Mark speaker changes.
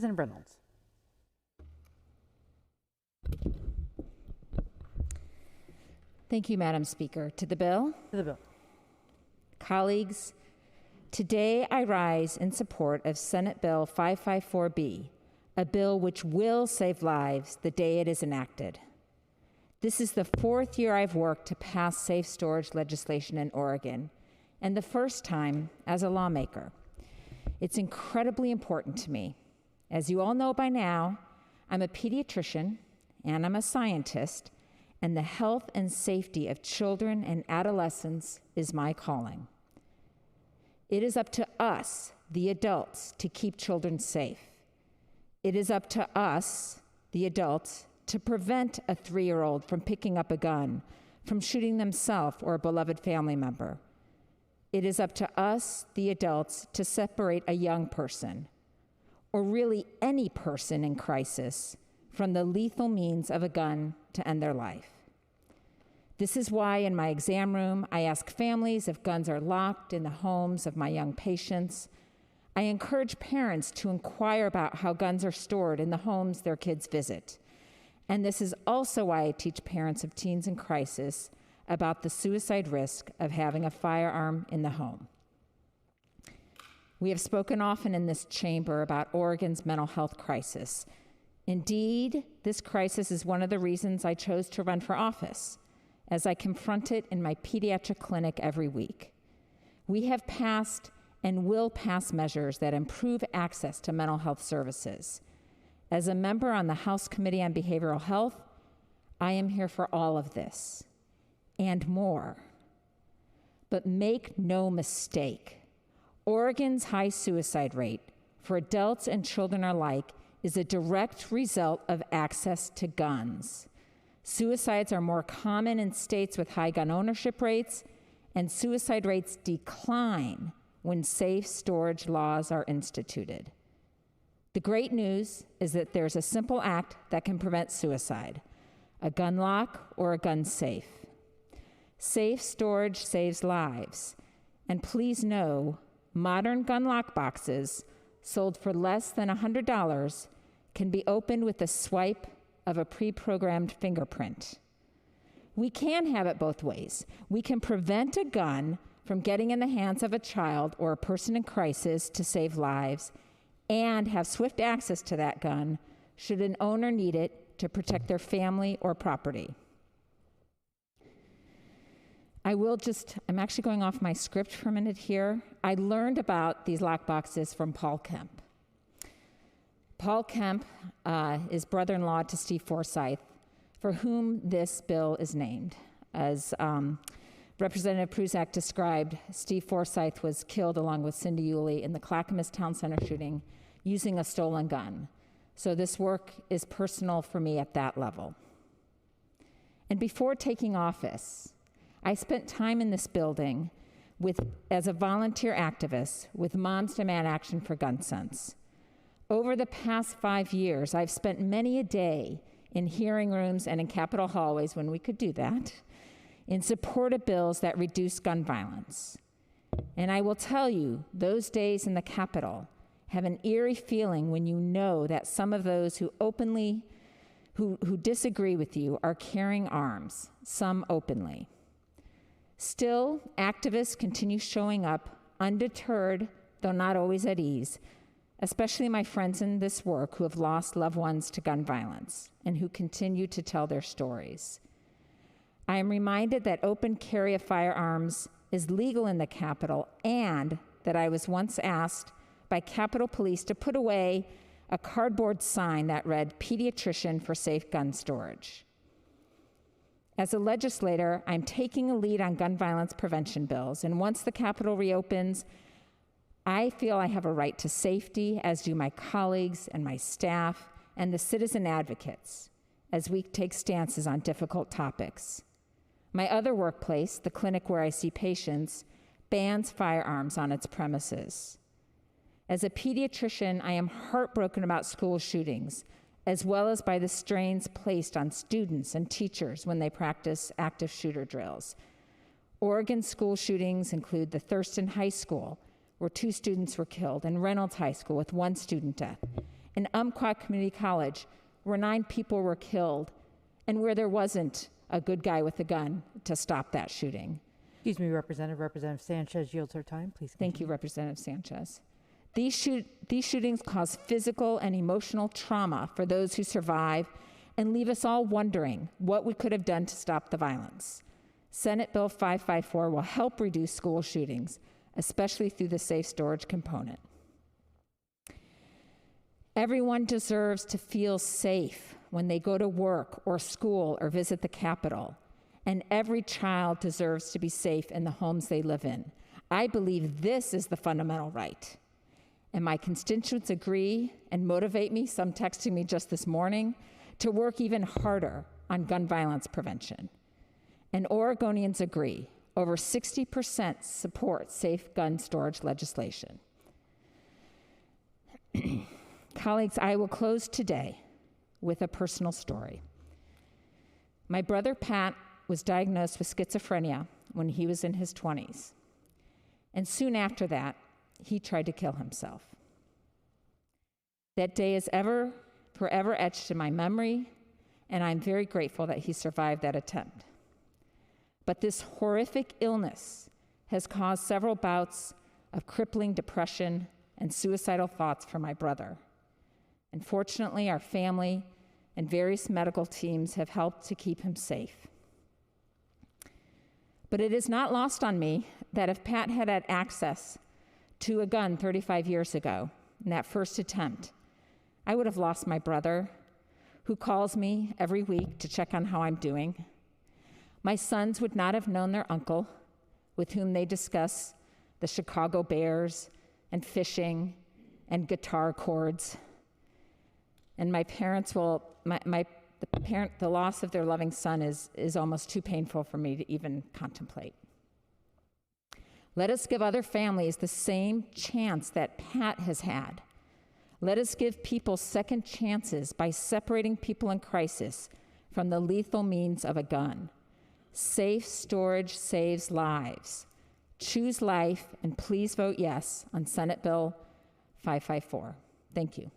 Speaker 1: President Reynolds.
Speaker 2: Thank you, Madam Speaker. To the bill.
Speaker 1: To the bill.
Speaker 2: Colleagues, today I rise in support of Senate Bill 554B, a bill which will save lives the day it is enacted. This is the fourth year I've worked to pass safe storage legislation in Oregon, and the first time as a lawmaker. It's incredibly important to me. As you all know by now, I'm a pediatrician and I'm a scientist, and the health and safety of children and adolescents is my calling. It is up to us, the adults, to keep children safe. It is up to us, the adults, to prevent a 3-year-old from picking up a gun, from shooting themselves or a beloved family member. It is up to us, the adults, to separate a young person, or really any person in crisis, from the lethal means of a gun to end their life. This is why in my exam room, I ask families if guns are locked in the homes of my young patients. I encourage parents to inquire about how guns are stored in the homes their kids visit. And this is also why I teach parents of teens in crisis about the suicide risk of having a firearm in the home. We have spoken often in this chamber about Oregon's mental health crisis. Indeed, this crisis is one of the reasons I chose to run for office, as I confront it in my pediatric clinic every week. We have passed and will pass measures that improve access to mental health services. As a member on the House Committee on Behavioral Health, I am here for all of this and more. But make no mistake, Oregon's high suicide rate for adults and children alike is a direct result of access to guns. Suicides are more common in states with high gun ownership rates, and suicide rates decline when safe storage laws are instituted. The great news is that there's a simple act that can prevent suicide: a gun lock or a gun safe. Safe storage saves lives, and please know, modern gun lock boxes sold for less than $100 can be opened with a swipe of a pre-programmed fingerprint. We can have it both ways. We can prevent a gun from getting in the hands of a child or a person in crisis to save lives, and have swift access to that gun should an owner need it to protect their family or property. I'm actually going off my script for a minute here. I learned about these lockboxes from Paul Kemp. Paul Kemp is brother-in-law to Steve Forsyth, for whom this bill is named. As Representative Prusak described, Steve Forsyth was killed along with Cindy Yulee in the Clackamas Town Center shooting using a stolen gun. So this work is personal for me at that level. And before taking office, I spent time in this building as a volunteer activist with Moms Demand Action for Gun Sense. Over the past 5 years, I've spent many a day in hearing rooms and in Capitol hallways, when we could do that, in support of bills that reduce gun violence. And I will tell you, those days in the Capitol have an eerie feeling when you know that some of those who disagree with you are carrying arms, some openly. Still, activists continue showing up, undeterred, though not always at ease, especially my friends in this work who have lost loved ones to gun violence and who continue to tell their stories. I am reminded that open carry of firearms is legal in the Capitol, and that I was once asked by Capitol Police to put away a cardboard sign that read "Pediatrician for Safe Gun Storage." As a legislator, I'm taking a lead on gun violence prevention bills, and once the Capitol reopens, I feel I have a right to safety, as do my colleagues and my staff and the citizen advocates, as we take stances on difficult topics. My other workplace, the clinic where I see patients, bans firearms on its premises. As a pediatrician, I am heartbroken about school shootings, as well as by the strains placed on students and teachers when they practice active shooter drills. Oregon school shootings include the Thurston High School, where 2 students were killed, and Reynolds High School with 1 student death. in Umpqua Community College, where 9 people were killed and where there wasn't a good guy with a gun to stop that shooting.
Speaker 1: Excuse me, Representative. Representative Sanchez yields her time. Please continue.
Speaker 2: Thank you, Representative Sanchez. These shootings cause physical and emotional trauma for those who survive and leave us all wondering what we could have done to stop the violence. Senate Bill 554 will help reduce school shootings, especially through the safe storage component. Everyone deserves to feel safe when they go to work or school or visit the Capitol, and every child deserves to be safe in the homes they live in. I believe this is the fundamental right. And my constituents agree and motivate me, some texting me just this morning, to work even harder on gun violence prevention. And Oregonians agree. Over 60% support safe gun storage legislation. Colleagues, I will close today with a personal story. My brother Pat was diagnosed with schizophrenia when he was in his 20s. And soon after that, he tried to kill himself. That day is forever etched in my memory, and I'm very grateful that he survived that attempt. But this horrific illness has caused several bouts of crippling depression and suicidal thoughts for my brother. And fortunately, our family and various medical teams have helped to keep him safe. But it is not lost on me that if Pat had had access to a gun 35 years ago in that first attempt, I would have lost my brother, who calls me every week to check on how I'm doing. My sons would not have known their uncle, with whom they discuss the Chicago Bears and fishing and guitar chords. And my parents will, the loss of their loving son is almost too painful for me to even contemplate. Let us give other families the same chance that Pat has had. Let us give people second chances by separating people in crisis from the lethal means of a gun. Safe storage saves lives. Choose life, and please vote yes on Senate Bill 554. Thank you.